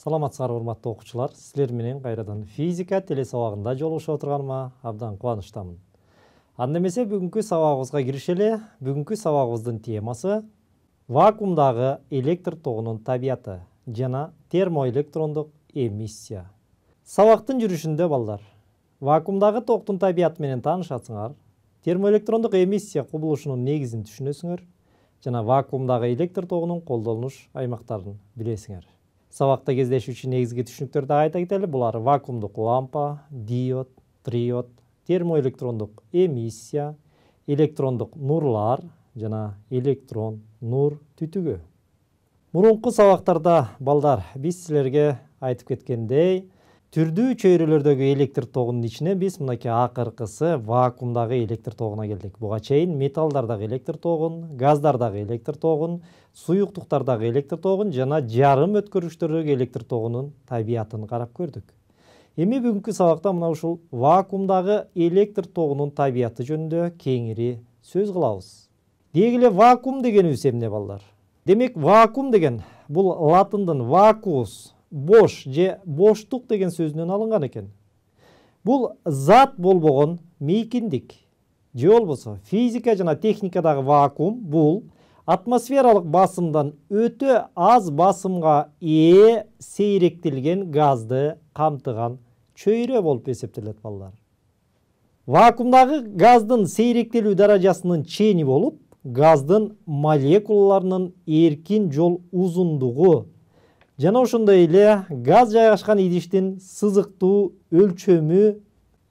Саламатсыздар урматтуу окуучулар. Силер менен кайрадан физика теле сабагында жолугушуп отурганыма абдан кубанычтамын. Анда эмесе бүгүнкү сабагыбызга киришели. Бүгүнкү сабагыбыздын темасы вакуумдагы электр тогунун табияты жана термоэлектрондук эмиссия. Сабактын жүрүшүндө балдар, вакуумдагы токтун табияты менен таанышасыңар, термоэлектрондук эмиссия кубулушунун негизин түшүнөсүңөр жана вакуумдагы электр тогунун колдонулуш аймактарын билесиңер. Сабакта кездешүүчү негизги түшүнүктөрдү айта кетели. Булар вакуумдук лампа, диод, триод, термоэлектрондук эмиссия, электрондук нурлар жана электрон нур түтүгү. Мурунку сабактарда балдар биз силерге айтып кеткендей, түрдүү чөйрөлөрдөгү электр тогунун ичине биз мынакей акыркысы вакуумдагы электр тогуна келдик. Буга чейин металлдардагы электр тогун, газдардагы электр тогун, суюктуктардагы электр тогун жана жарым өткөргүчтөрдөгү электр тогунун табиятын карап көрдүк. Эми бүгүнкү сабакта мына ушул вакуумдагы электр тогунун табияты жөнүндө кеңири сөз кылабыз. Деги эле вакуум дегенибиз эмне балдар? Демек, вакуум деген бул латындын вакуус, бош же боштук деген сөзүнөн алынган экен. Бул зат болбогон мейкиндик же болбосо физика жана техникадагы вакуум бул атмосфералык басымдан өтө аз басымга ээ сейректелген газды камтыган чөйрө болуп эсептелет балдар. Вакуумдагы газдын сейректелүү даражасынын чени болуп, газдын молекулаларынын эркин жол узундугу жана ошондой эле газ жайгашкан идиштин сызыктуу өлчөмү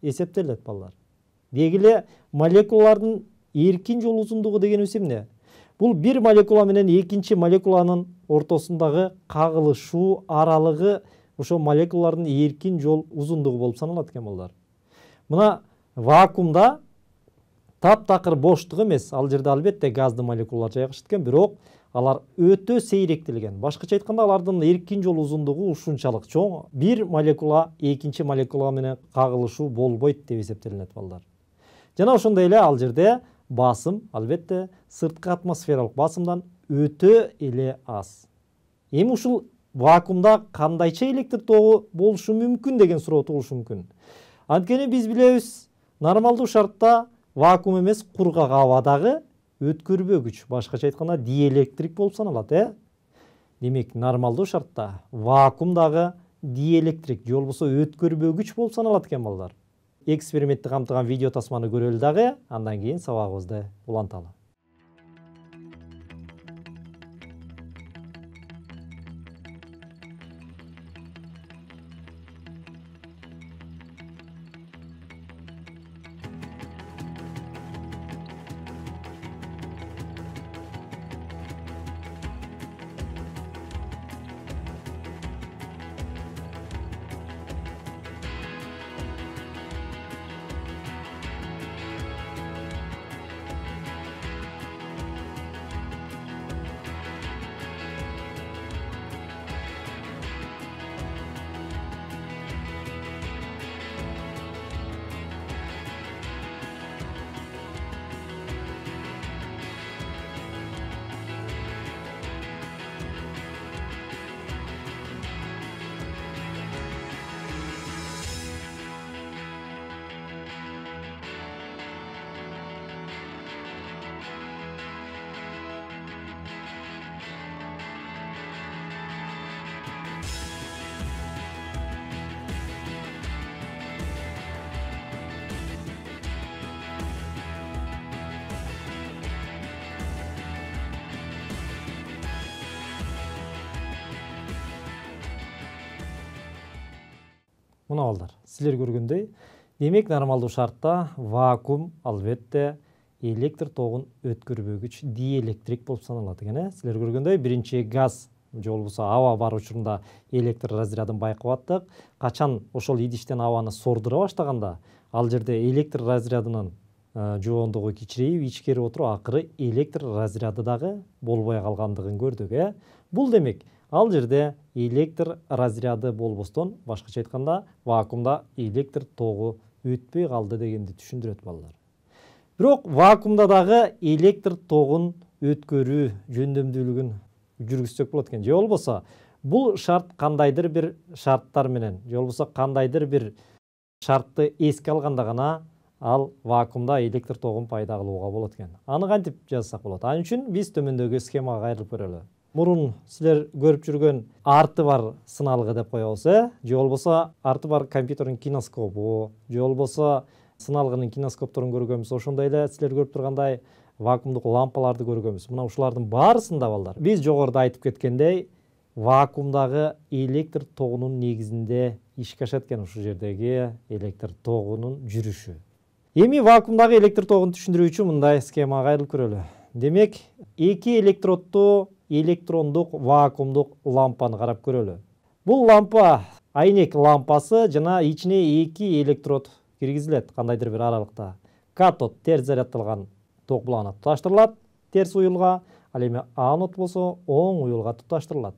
эсептелет балдар. Деги эле молекулалардын эркин жол узундугу дегенибиз эмне? Бул бир молекула менен экинчи молекуланын ортосундагы кагылышуу аралыгы ошо молекулалардын эркин жол узундугу болуп саналат экен балдар. Мына вакуумда таптакыр боштук эмес, ал жерде албетте газды молекулалар жайгашат экен, бирок алар өтө сейректелген. Башкача айтканда, алардын эркин жол узундугу ушунчалык чоң, бир молекула экинчи молекула менен кагылышуу болбойт деп эсептелинет балдар. Жана ошондой эле ал жерде басым албетте сырткы атмосфералык басымдан өтө эле аз. Эми ушул вакуумда кандайча электр тогу болушу мүмкүн деген суроо туулушу мүмкүн. Анткени биз билебиз, нормалдуу шартта вакуум эмес, кургак абадагы өткөрбөгүч, башкача айтканда диэлектрик болуп саналат, Демек, нормалдуу шартта вакуумдагы диэлектрик же болбосо өткөрбөгүч болуп саналат экен балдар. Экспериментти камтыган видео тасманы көрөлү дагы, андан кийин сабагыбызды уланталы. Мына балдар, силер көргөндөй, демек нормалдуу шартта вакуум албетте электр тогун өткөрбөгүч диэлектрик болуп саналат экен. Силер көргөндөй, биринчи газ же болбосо аба бар учурунда электр разрядын байкап аттык. Качан ошол идиштен абаны сордура баштаганда, ал жерде электр разрядынын жоондугу кичирейип, ичкерип отуруп, акыры электр разряды дагы болбой калгандыгын көрдүк. Бул демек, ал жерде электр разряды болбостон, башкача айтканда, вакуумда электр тогу өтпөй калды дегенди түшүндүрөт балдар. Бирок вакуумда дагы электр тогун өткөрүү жөндөмдүүлүгүн жүргүзсөк болот экен. Же болбосо Бул шарт кандайдыр бир шарттар менен же болбосо кандайдыр бир шартты эске алганда гана ал вакуумда электр тогун пайда кылууга болот экен. Аны кантип жазсак болот? Ал үчүн биз төмөндөгү схемага кайрылып көрөлү. Мурун силер көрүп жүргөн арты бар сыналгы деп коебуз, же болбосо арты бар компьютердин киноскопу, же болбосо сыналгынын киноскопторун көргөнбүз. Ошондой эле силер көрүп тургандай вакуумдук лампаларды көргөнбүз. Мына ушулардын баарысында балдар биз жогоруда айтып кеткендей вакуумдагы электр тогунун негизинде ишке ашат экен ушул жердеги электр тогунун жүрүшү. Эми вакуумдагы электр тогун түшүндүрүү үчүн мындай схемага кайрылып көрөлү. Демек, эки электроддуу электрондук вакуумдук лампаны карап көрөлү. Бул лампа айнек лампасы жана ичине эки электрод киргизилет кандайдыр бир аралыкта. Катод терс зарядталган ток булагына туташтырылат, терс уюлга, ал эми анод болсо оң уюлга туташтырылат.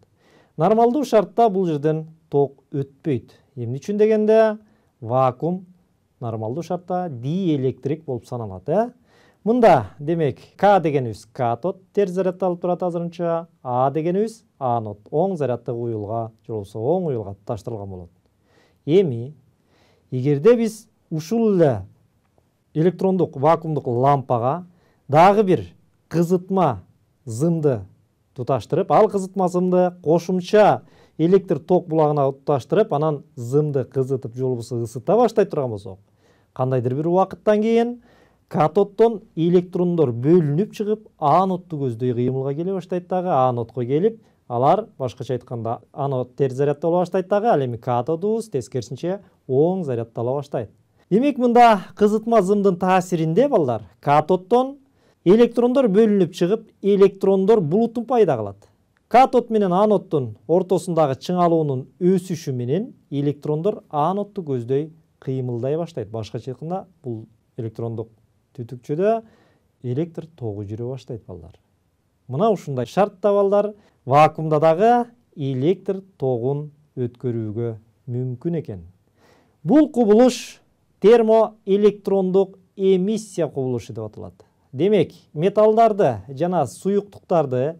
Нормалдуу шартта бул жерден ток өтпөйт. Эмне үчүн дегенде вакуум нормалдуу шартта диэлектрик болуп саналат. Мында демек К дегенибиз катод терс зарядталып турат азырынча, А дегенибиз анод оң заряддагы уюлга же болбосо оң уюлга туташтырылган болот. Эми эгерде биз ушул эле электрондук вакуумдук лампага дагы бир кызытма зымды туташтырып, ал кызытма зымды кошумча электр ток булагына туташтырып, анан зымды кызытып же болбосо ысыта баштай турган болсок, кандайдыр бир убакыттан кийин катоддон электрондор бөлүнүп чыгып, анодду көздөй кыймылга келе баштайт дагы, анодко келип, алар башкача айтканда анод терс заряддала баштайт дагы, ал эми катодубуз тескерисинче оң заряддала баштайт. Демек, мында кызытма зымдын таасиринде балдар катоддон электрондор бөлүнүп чыгып, электрондор булутун пайда кылат. Катод менен аноддун ортосундагы чыңалуунун өсүшү менен электрондор анодду көздөй кыймылдай баштайт. Башкача айтканда бул электрондук түтүкчөдө электр тогу жүрө баштайт балдар. Мына ушундай шартта балдар вакуумда дагы электр тогун өткөрүүгө мүмкүн экен. Бул кубулуш термоэлектрондук эмиссия кубулушу деп аталат. Демек, металлдарды жана суюктуктарды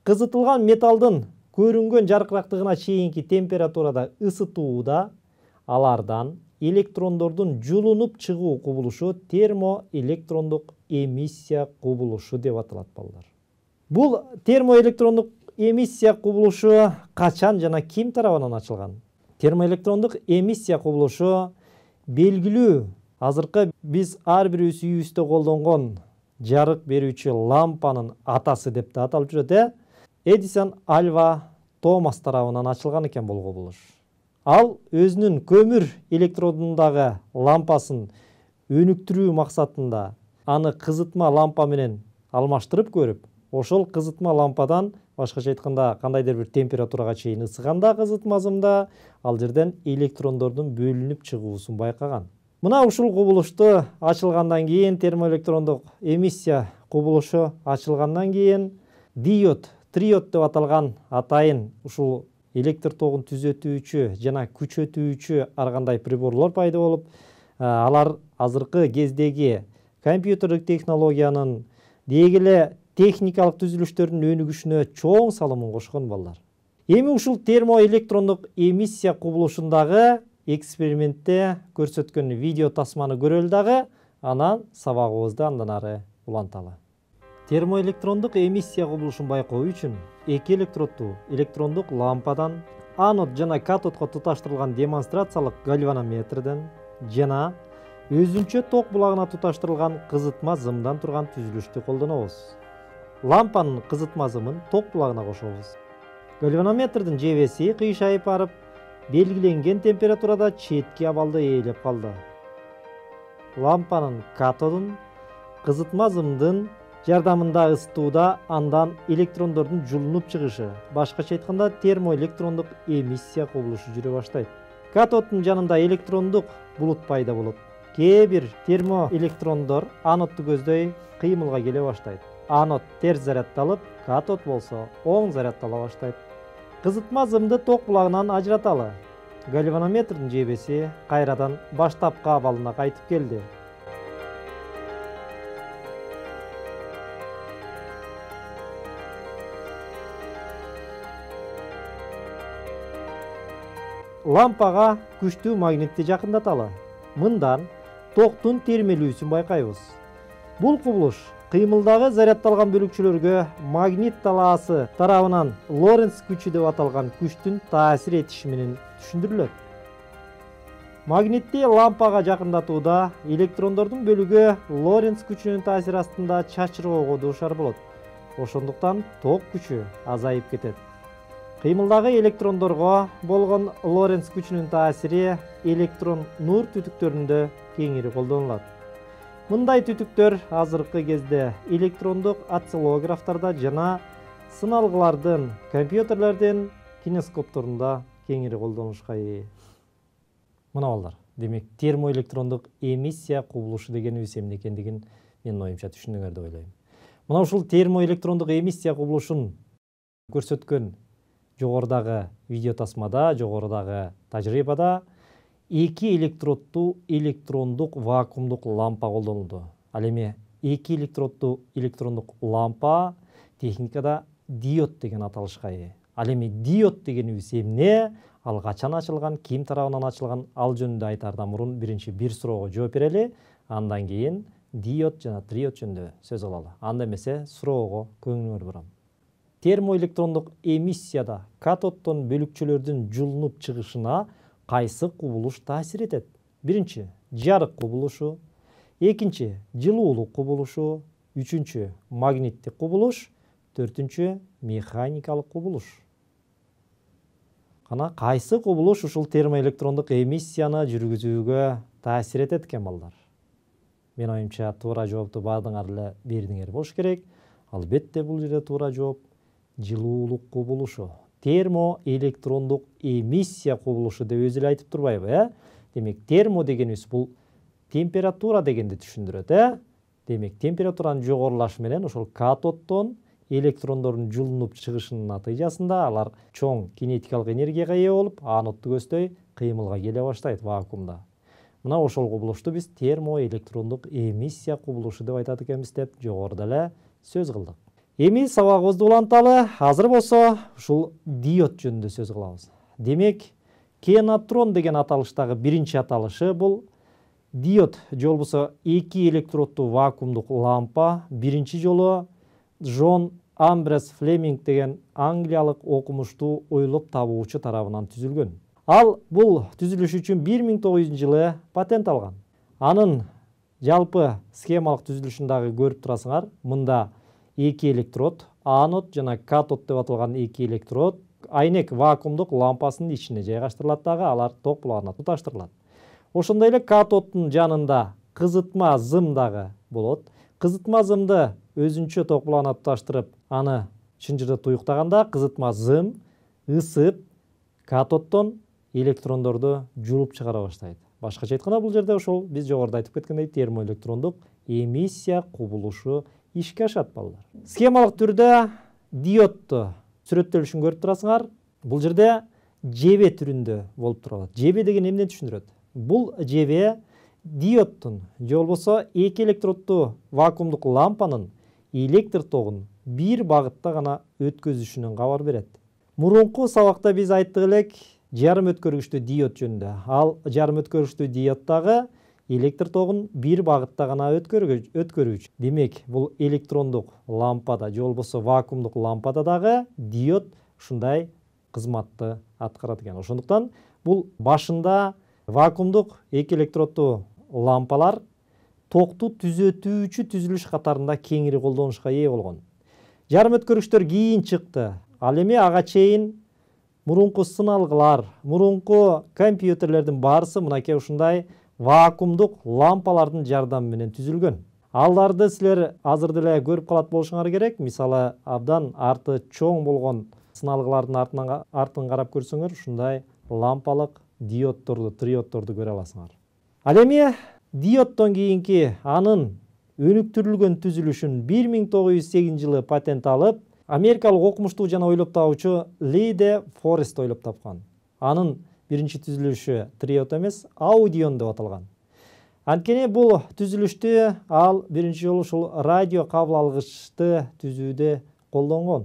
кызытылган металдын көрүнгөн жаркырактыгына чейинки температурада ысытууда алардан электрондордун жулунуп чыгуу кубулушу термоэлектрондук эмиссия кубулушу деп аталат балдар. Бул термоэлектрондук эмиссия кубулушу качан жана ким тарабынан ачылган? Термоэлектрондук эмиссия кубулушу белгилүү азыркы биз ар бирибиз үйүбүздө колдонгон жарык берүүчү лампанын атасы деп да аталып жүрөт. Эдисон Альва Томас тарабынан ачылган экен бул кубулуш. Ал өзүнүн көмүр электродундагы лампасын өнүктүрүү максатында аны кызытма лампа менен алмаштырып көрүп, ошол кызытма лампадан башкача айтканда кандайдыр бир температурага чейин ысыганда кызытма зымда ал жерден электрондордун бөлүнүп чыгуусун байкаган. Мына ушул кубулушту ачылгандан кийин термоэлектрондук эмиссия кубулушу ачылгандан кийин диод, триод деп аталган атайын ушул электр тогун түзөтүүчү жана күчөтүүчү ар кандай приборлор пайда болуп, алар азыркы кездеги компьютердик технологиянын деги эле техникалык түзүлүштөрдүн өнүгүшүнө чоң салымын кошкон балдар. Эми ушул термоэлектрондук эмиссия кубулушундагы экспериментте көрсөткөн видео тасманы көрөлү дагы, анан сабагыбызды андан ары уланталы. Термоэлектрондук эмиссия кубулушун байкоо үчүн эки электроддуу электрондук лампадан, анод жана катодко туташтырылган демонстрациялык гальванометрден жана өзүнчө ток булагына туташтырылган кызытма зымдан турган түзүлүштү колдонобуз. Лампанын кызытма зымын ток булагына кошобуз. Гальванометрдин жебеси кыйшайып барып, белгиленген температурада четки абалды ээлеп калды. Лампанын катодун кызытма зымдын жардамында ысытууда андан электрондордун жулунуп чыгышы, башкача айтканда термоэлектрондук эмиссия кубулушу жүрө баштайт. Катоддун жанында электрондук булут пайда болот. Кээ бир термоэлектрондор анодду көздөй кыймылга келе баштайт. Анод терс заряддалып, катод болсо оң заряддала баштайт. Кызытма зымды ток булагынан ажыраталы. Гальванометрдин жебеси кайрадан баштапкы абалына кайтып келди. лампага күчтүү магнитти жакындаталы. Мындан токтун термелүүсүн байкайбыз. Бул кубулуш кыймылдагы зарядталган бөлүкчөлөргө магнит талаасы тарабынан Лоренц күчү деп аталган күчтүн таасир этиши менен түшүндүрүлөт. Магнитти лампага жакындатууда электрондордун бөлүгү Лоренц күчүнүн таасири астында чачыроого дуушар болот. Ошондуктан ток күчү азайып кетет. Кыймылдагы электрондорго болгон Лоренц күчүнүн таасири электрон нур түтүктөрүндө кеңири колдонулат. Мындай түтүктөр азыркы кезде электрондук осциллографтарда жана сыналгылардын, компьютерлердин кинескопторунда кеңири колдонушка ээ. Мына балдар, демек термоэлектрондук эмиссия кубулушу дегенибиз эмне экендигин менин оюмча түшүндүңөр деп ойлойм. Мына ушул термоэлектрондук эмиссия кубулушун көрсөткөн жогорудагы видео тасмада, жогорудагы тажрыйбада 2 электроддуу электрондук вакуумдук лампа колдонулду. Ал эми 2 электроддуу электрондук лампа техникада диод деген аталышка ээ. Ал эми диод дегенибиз эмне? Ал качан ачылган, ким тарабынан ачылган, ал жөнүндө айтаардан мурун биринчи бир суроого жооп берели, андан кийин диод жана триод жөнүндө сөз алалы. Анда эмесе суроого көңүлүңөр бурам. Термоэлектрондук эмиссияда катоддон бөлүкчөлөрдүн жулунуп чыгышына кайсы кубулуш таасир этет? Биринчи жарык кубулушу, экинчи жылуулук кубулушу, үчүнчү магниттик кубулуш, төртүнчү механикалык кубулуш. Кана кайсы кубулуш ушул термоэлектрондук эмиссияны жүргүзүүгө таасир этет экен балдар? Мен оюмча туура жоопту баардыгыңар эле бердиңер болуш керек. Албетте бул жерде туура жооп жылуулук кубулушу. Термоэлектрондук эмиссия кубулушу деп өзү эле айтып турбайбы, Демек термо дегенибиз бул температура дегенди түшүндүрөт, Демек температуранын жогорулашы менен ошол катоддон электрондордун жулунуп чыгышынын натыйжасында алар чоң кинетикалык энергияга ээ болуп, анодду көздөй кыймылга келе баштайт вакуумда. Мына ошол кубулушту биз термоэлектрондук эмиссия кубулушу деп айтат экенбиз деп жогоруда эле сөз кылдык. Эми сабагыбызды уланталы, азыр болсо ушул диод жөнүндө сөз кылабыз. Демек, кенатрон деген аталыштагы биринчи аталышы бул диод же болбосо 2 электроддуу вакуумдук лампа биринчи жолу Джон Амброс Флеминг деген англиялык окумуштуу ойлоп табуучу тарабынан түзүлгөн. Ал бул түзүлүш үчүн 1900-жылы патент алган. Анын жалпы схемалык түзүлүшүн дагы көрүп турасыңар. Мында 2 электрод, анод жана катод деп аталган 2 электрод айнек вакуумдук лампасынын ичине жайгаштырылат дагы, алар ток буларына туташтырылат. Ошондой эле катоддун жанында кызытма зым дагы болот. Кызытма зымды өзүнчө ток буларына туташтырып, аны чынжырды уюктаганда кызытма зым ысып катоддон электрондорду жулуп чыгара баштайт. Башкача айтканда, бул жерде ошол биз жогоруда айтып кеткендей термоэлектрондук эмиссия кубулушу ишке ашат балдар. Схемалык түрдө диодду сүрөттөлүшүн көрүп турасыңар. Бул жерде жебе түрүндө болуп турат. Жебе деген эмнени түшүндүрөт? Бул жебе диоддун же болбосо 2 электроддуу вакуумдук лампанын электр тогун бир багытта гана өткөзүшүнөн кабар берет. Мурунку сабакта биз айттык элек жарым өткөргүчтүү диод жөнүндө. Ал жарым өткөргүчтүү диоддагы электр тогун бир багытта гана өткөрүүчү. Демек, бул электрондук лампада же болбосо вакуумдук лампада дагы диод ушундай кызматты аткарат экен. Ошондуктан бул башында вакуумдук 2 электроддуу лампалар токту түзөтүүчү түзүлүш катарында кеңири колдонушка ээ болгон. Жарым өткөргүчтөр кийин чыкты. Ал эми ага чейин мурунку сыналгылар, мурунку компьютерлердин баарысы мынакей ушундай вакуумдук лампалардын жардамы менен түзүлгөн. Аларды силер азыр деле көрүп калат болушуңар керек. Мисалы, абдан арты чоң болгон сыналгылардын артын карап көрсөңөр, ушундай лампалык диоддорду, триоддорду көрө аласыңар. Ал эми диоддон кийинки анын өнүктүрүлгөн түзүлүшүн 1908-жылы патент алып, америкалык окумуштуу жана ойлоп табуучу Ли де Форест ойлоп тапкан. Анын биринчи түзүлүшү триод эмес, аудион деп аталган. Анткени бул түзүлүштү ал биринчи жолу ушул радио кабыл алгычты түзүүдө колдонгон.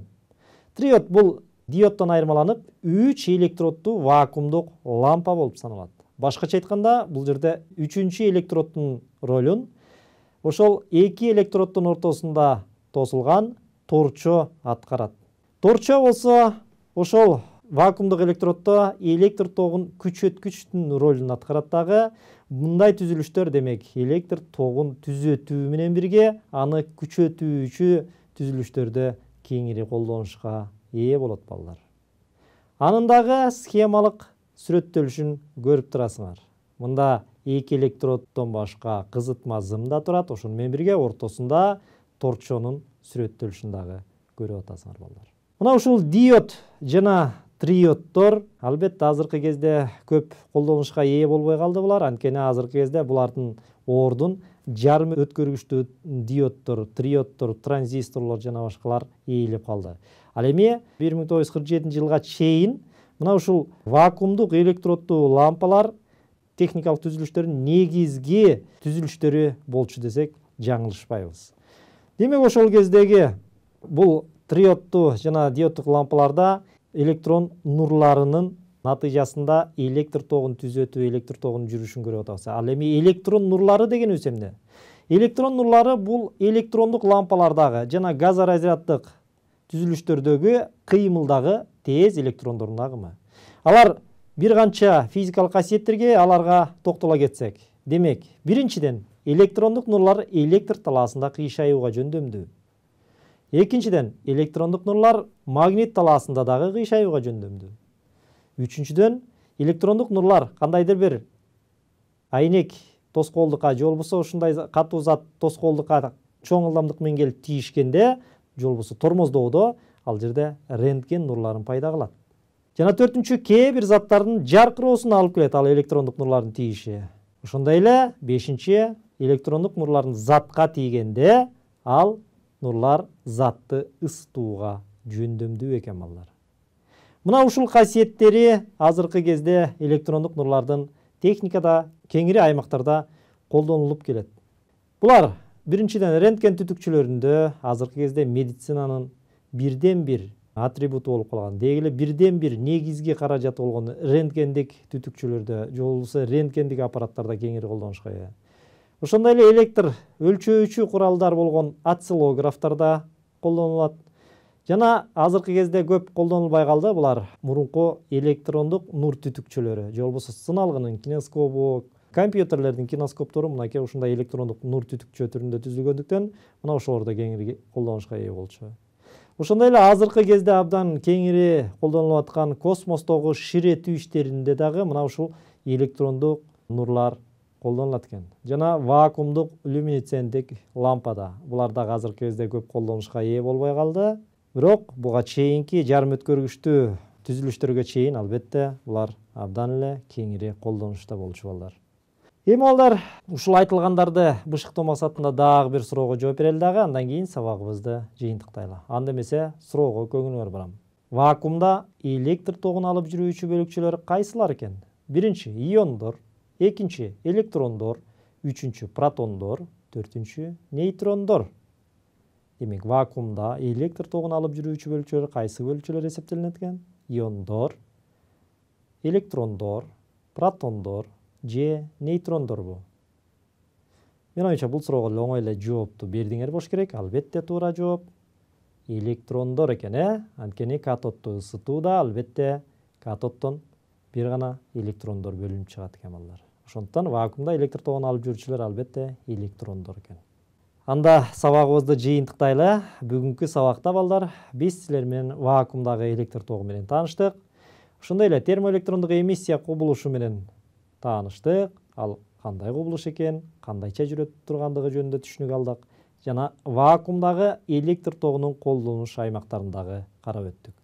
Триод бул диодтон айырмаланып 3 электроддуу вакуумдук лампа болуп саналат. Башкача айтканда, бул жерде 3-чү электроддун ролун ошол 2 электроддун ортосунда тосулган торчо аткарат. Торчо болсо ошол вакуумдук электроддо электр тогун күчөткүчтүн ролун аткарат дагы. Мындай түзүлүштөр демек электр тогун түзөтүү менен бирге аны күчөтүүчү түзүлүштөрдө кеңири колдонушка ээ болот балдар. Анын дагы схемалык сүрөттөлүшүн көрүп турасыңар. Мында 2 электроддон башка кызытма зым да турат, ошону менен бирге ортосунда торчонун сүрөттөлүшүн дагы көрүп атасыңар балдар. Мына ушул диод жана триоддор албетте азыркы кезде көп колдонушка ээ болбой калды булар. Анткени азыркы кезде булардын ордун жарым өткөргүчтүү диоддор, триоддор, транзисторлор жана башкалар ээлеп калды. Ал эми 1947-жылга чейин мына ушул вакуумдук электроддуу лампалар техникалык түзүлүштөрүнүн негизги түзүлүштөрү болчу десек жаңылышпайбыз. Демек ошол кездеги бул триоддуу жана диоддук лампаларда электрон нурларынын натыйжасында электр тогун түзөтүү, электр тогунун жүрүшүн көрүп атабыз. Ал эми электрон нурлары дегенибиз эмне? Электрон нурлары бул электрондук лампалардагы жана газоразряддык түзүлүштөрдөгү кыймылдагы тез электрондордун агымы. Алар бир канча физикалык касиеттерге аларга токтоло кетсек. Демек, биринчиден электрондук нурлар электр талаасында кыйшаюуга жөндөмдүү. Экинчиден, электрондук нурлар магнит талаасында дагы кыйшаюуга жөндөмдүү. Үчүнчүдөн, электрондук нурлар кандайдыр бир айнек тоскоолдукка же болбосо ушундай катуу зат тоскоолдукка чоң ылдамдык менен келип тийишкенде, же болбосо тормоздоодо ал жерде рентген нурларын пайда кылат. Жана төртүнчү, кээ бир заттардын жаркыроосун алып келет ал электрондук нурлардын тийиши. Ошондой эле бешинчи, электрондук нурлардын затка тийгенде ал нурлар затты ысытууга жөндөмдүү экен балдар. Мына ушул касиеттери азыркы кезде электрондук нурлардын техникада кеңири аймактарда колдонулуп келет. Булар биринчиден рентген түтүкчөлөрүндө азыркы кезде медицинанын бирден бир атрибуту болуп калган. Дегеле бирден бир негизги каражаты болгон рентгендик түтүкчөлөрдө, же болбосо рентгендик аппараттарда кеңири колдонушка ээ. Ошондой эле электр өлчөөчү куралдар болгон осциллографтарда колдонулат. Жана азыркы кезде көп колдонулбай калды булар мурунку электрондук нур түтүкчөлөрү, же болбосо сыналгынын кинескобу, компьютерлердин кинескоптору мынакей ушундай электрондук нур түтүкчө түрүндө түзүлгөндүктөн мына ошолордо кеңири колдонушка ээ болчу. Ошондой эле азыркы кезде абдан кеңири колдонулуп аткан космостогу ширетүү иштеринде дагы мына ушул электрондук нурлар колдонулат экен. Жана вакуумдук люминесценттик лампада булар дагы азыркы кезде көп колдонушка ээ болбой калды. Бирок буга чейинки жарым өткөргүчтүү түзүлүштөргө чейин албетте булар абдан эле кеңири колдонушта болчу балдар. Эми балдар, ушул айтылгандарды бышыктоо максатында дагы бир суроого жооп берели дагы, андан кийин сабагыбызды жыйынтыктайлы. Анда эмесе суроого көңүл барам. Вакуумда электр тогун алып жүрүүчү бөлүкчөлөр кайсылар экен? Биринчи иондор, экинчи электрондор, үчүнчү протондор, төртүнчү нейтрондор. Демек, вакуумда электр тогун алып жүрүүчү бөлүкчөлөр кайсы бөлүкчөлөр эсептелинет экен? Иондор, электрондор, протондор же нейтрондорбу? Мен оюмча бул суроого оңой эле жоопту бердиңер болуш керек. Албетте туура жооп электрондор экен, Анткени катодду ысытууда албетте катоддон бир гана электрондор бөлүнүп чыгат экен балдар. Ошондуктан вакуумда электр тогун алып жүрүүчүлөр албетте электрондор экен. Анда сабагыбызды жыйынтыктайлы. Бүгүнкү сабакта балдар биз силер менен вакуумдагы электр тогу менен тааныштык. Ошондой эле термоэлектрондук эмиссия кубулушу менен тааныштык. Ал кандай кубулуш экен, кандайча жүрөт тургандыгы жөнүндө түшүнүк алдык. Жана вакуумдагы электр тогунун колдонуш аймактарын дагы карап өттүк.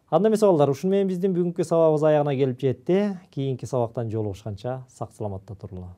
Анда эмесе балдар, ушуну менен биздин бүгүнкү сабагыбыз аягына келип жетти. Кийинки сабактан жолугушканча сак саламатта турула.